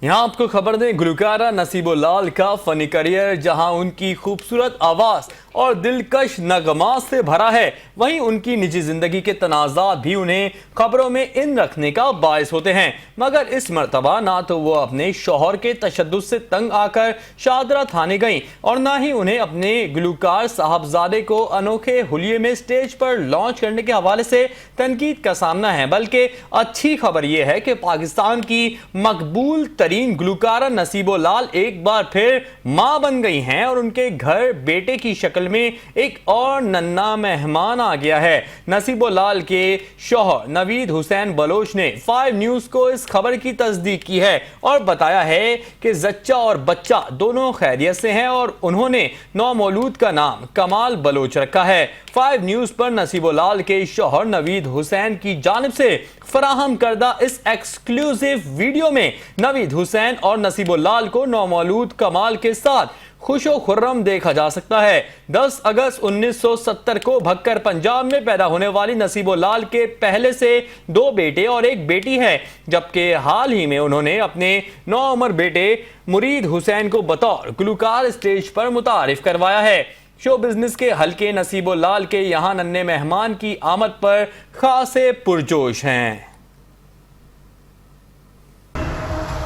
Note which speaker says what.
Speaker 1: यहाँ आपको खबर दें, गुलकारा नसीबुल्लाह का फनी करियर जहां उनकी खूबसूरत आवाज और दिलकश नगमात से भरा है, वहीं उनकी निजी जिंदगी के तनाज़ात भी उन्हें खबरों में इन रखने का बायस होते हैं। मगर इस मर्तबा ना तो वो अपने शौहर के तशद्दुद से तंग आकर शादरा थाने गईं और ना ही उन्हें अपने गुलकार साहबजादे को अनोखे हुलिये में स्टेज पर लॉन्च करने के हवाले से तनकीद का सामना है। बल्कि अच्छी खबर यह है कि पाकिस्तान की मकबूल तरीन गुलकारा नसीबुल्लाह एक बार फिर मां बन गई हैं और उनके घर बेटे की शक्ल में एक और नन्हा मेहमान आ गया है। नसीबुल्लाह के शौहर नवीद हुसैन बलोच ने 5 न्यूज को इस खबर की तस्दीक की है और बताया है कि जच्चा और बच्चा दोनों खैरियत से हैं और उन्होंने नौमौलूद का नाम कमाल बलोच रखा है। 5 न्यूज पर नसीबुल्लाह के शौहर नवीद हुसैन की जानिब से फराहम करदा इस एक्सक्लूसिव वीडियो में नवीद हुसैन और नसीबुल्लाह को नौमौलूद कमाल के साथ खुशो खुर्रम देखा जा सकता है। 10 अगस्त 1970 को भक्कर पंजाब में पैदा होने वाली नसीबुल्लाह के पहले से 2 बेटे और 1 बेटी है, जबकि हाल ही में उन्होंने अपने नौउम्र बेटे मुरीद हुसैन को बतौर गुलकार स्टेज पर मुतारिफ करवाया है। शो बिजनेस के हल्के नसीबुल्लाह के यहाँ नन्हे मेहमान की आमद पर खासे पुरजोश हैं।